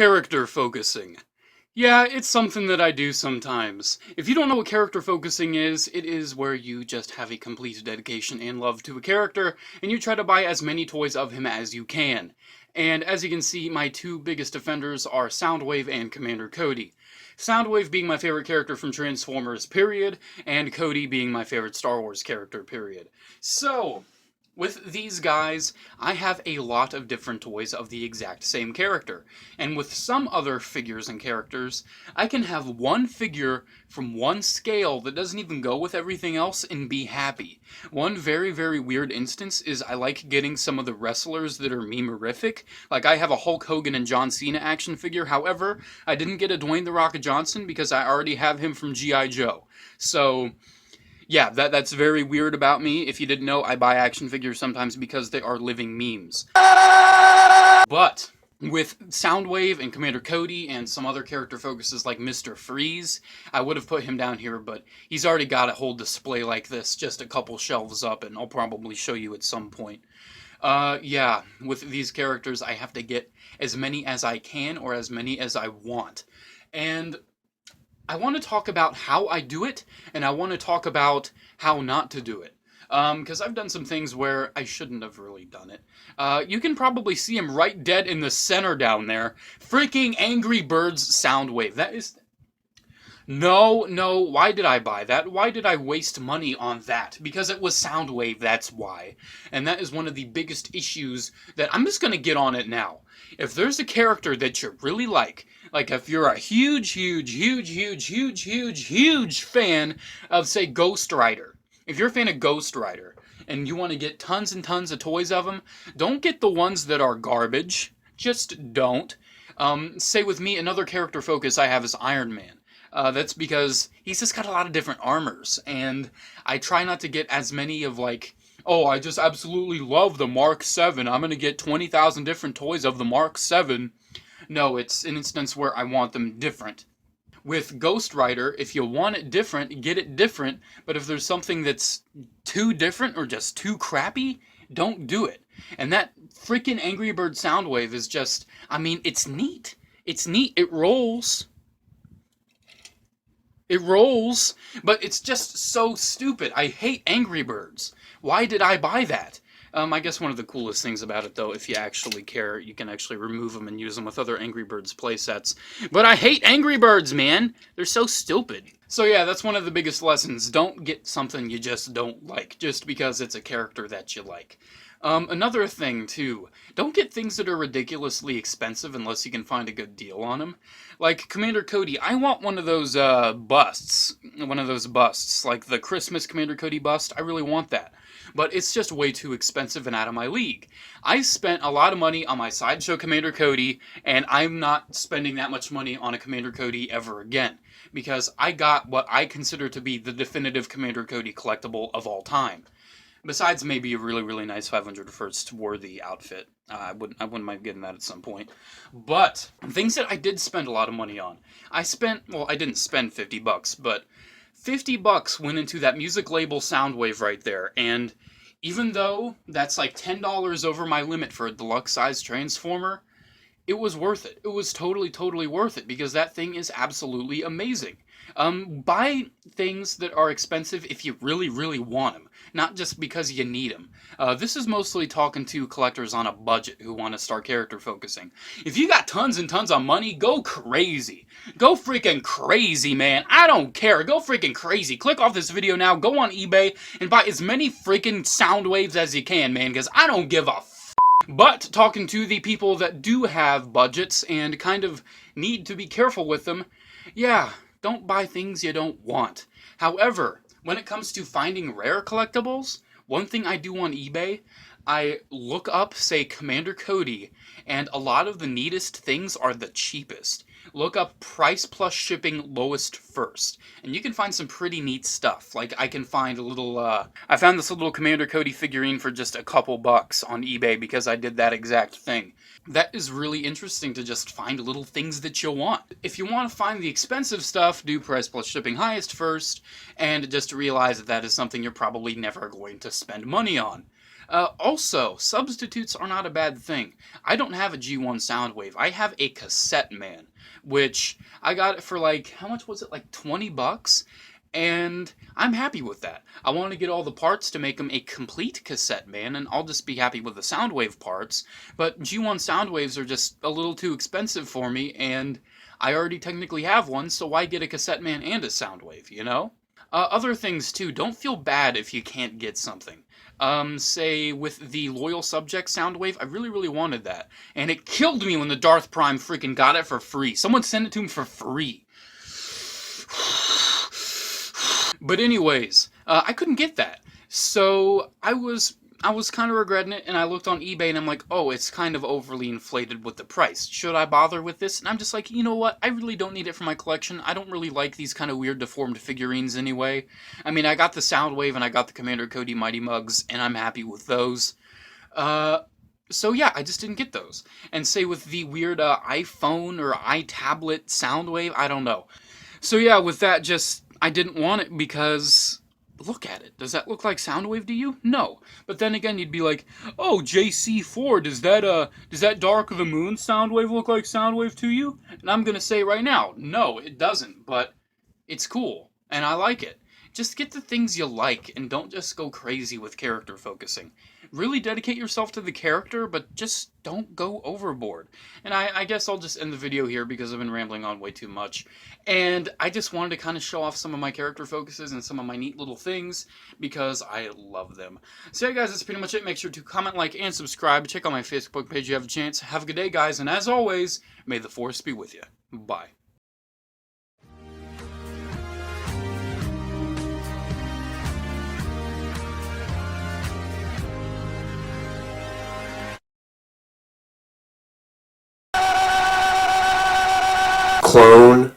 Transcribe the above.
Character focusing. Yeah, it's something that I do sometimes. If you don't know what character focusing is, it is where you just have a complete dedication and love to a character, and you try to buy as many toys of him as you can. And as you can see, my two biggest offenders are Soundwave and Commander Cody. Soundwave being my favorite character from Transformers, period, and Cody being my favorite Star Wars character, period. So, with these guys, I have a lot of different toys of the exact same character. And with some other figures and characters, I can have one figure from one scale that doesn't even go with everything else and be happy. One very, very weird instance is I like getting some of the wrestlers that are memorific. Like I have a Hulk Hogan and John Cena action figure, however, I didn't get a Dwayne "The Rock" Johnson because I already have him from G.I. Joe. So yeah, that's very weird about me. If you didn't know, I buy action figures sometimes because they are living memes. But with Soundwave and Commander Cody and some other character focuses like Mr. Freeze, I would have put him down here, but he's already got a whole display like this, just a couple shelves up, and I'll probably show you at some point. Yeah, with these characters, I have to get as many as I can or as many as I want. And I want to talk about how I do it, and I want to talk about how not to do it. Because I've done some things where I shouldn't have really done it. You can probably see him right dead in the center down there. Freaking Angry Birds Soundwave. That is... No, why did I buy that? Why did I waste money on that? Because it was Soundwave, that's why. And that is one of the biggest issues that I'm just going to get on it now. If there's a character that you really like if you're a huge fan of, say, Ghost Rider, if you're a fan of Ghost Rider, and you want to get tons and tons of toys of them, don't get the ones that are garbage. Just don't. Say with me, another character focus I have is Iron Man. That's because he's just got a lot of different armors, and I try not to get as many of oh, I just absolutely love the Mark 7. I'm going to get 20,000 different toys of the Mark 7. No, it's an instance where I want them different. With Ghost Rider, if you want it different, get it different, but if there's something that's too different or just too crappy, don't do it. And that freaking Angry Bird Soundwave is just, I mean, it's neat. It's neat. It rolls. It rolls, but it's just so stupid. I hate Angry Birds. Why did I buy that? I guess one of the coolest things about it, though, if you actually care, you can actually remove them and use them with other Angry Birds playsets. But I hate Angry Birds, man! They're so stupid. So yeah, that's one of the biggest lessons. Don't get something you just don't like, just because it's a character that you like. Another thing, too, don't get things that are ridiculously expensive unless you can find a good deal on them. Like Commander Cody, I want one of those busts. One of those busts, like the Christmas Commander Cody bust. I really want that. But it's just way too expensive and out of my league. I spent a lot of money on my Sideshow Commander Cody, and I'm not spending that much money on a Commander Cody ever again, because I got what I consider to be the definitive Commander Cody collectible of all time. Besides maybe a really, really nice 501st worthy outfit. I wouldn't mind getting that at some point. But things that I did spend a lot of money on. I didn't spend $50, but $50 went into that music label Soundwave right there, and even though that's like $10 over my limit for a deluxe size Transformer, it was worth it. It was totally worth it, because that thing is absolutely amazing. Buy things that are expensive if you really want them, not just because you need them. This is mostly talking to collectors on a budget who want to start character focusing. If you got tons and tons of money, go crazy. Go freaking crazy, man. I don't care. Go freaking crazy. Click off this video now, go on eBay, and buy as many freaking Soundwaves as you can, man, because I don't give a But talking to the people that do have budgets and kind of need to be careful with them, yeah, don't buy things you don't want. However, when it comes to finding rare collectibles, one thing I do on eBay, I look up, say, Commander Cody, and a lot of the neatest things are the cheapest. Look up price plus shipping lowest first, and you can find some pretty neat stuff. Like, I can find a little, I found this little Commander Cody figurine for just a couple bucks on eBay because I did that exact thing. That is really interesting, to just find little things that you want. If you want to find the expensive stuff, do price plus shipping highest first, and just realize that that is something you're probably never going to spend money on. Also, substitutes are not a bad thing. I don't have a G1 Soundwave. I have a Cassette Man, which I got it for like, how much was it? Like 20 bucks? And I'm happy with that. I want to get all the parts to make them a complete Cassette Man, and I'll just be happy with the Soundwave parts. But G1 Soundwaves are just a little too expensive for me, and I already technically have one, so why get a Cassette Man and a Soundwave, you know? Other things too, don't feel bad if you can't get something. Say with the Loyal Subject Soundwave, I really, really wanted that. And it killed me when the Darth Prime freaking got it for free. Someone sent it to him for free. But anyways, I couldn't get that. So I was kind of regretting it, and I looked on eBay and I'm like, oh, it's kind of overly inflated with the price. Should I bother with this? And I'm just like, you know what? I really don't need it for my collection. I don't really like these kind of weird deformed figurines anyway. I mean, I got the Soundwave and I got the Commander Cody Mighty Mugs, and I'm happy with those. So yeah, I just didn't get those. And say with the weird iPhone or iTablet Soundwave, I don't know. So yeah, with that, just I didn't want it because look at it. Does that look like Soundwave to you? No. But then again, you'd be like, "Oh, JC4, does that Dark of the Moon Soundwave look like Soundwave to you?" And I'm going to say right now, no, it doesn't, but it's cool and I like it. Just get the things you like and don't just go crazy with character focusing. Really dedicate yourself to the character, but just don't go overboard. And I guess I'll just end the video here because I've been rambling on way too much. And I just wanted to kind of show off some of my character focuses and some of my neat little things because I love them. So yeah, guys, that's pretty much it. Make sure to comment, like, and subscribe. Check out my Facebook page if you have a chance. Have a good day, guys. And as always, may the Force be with you. Bye. Clone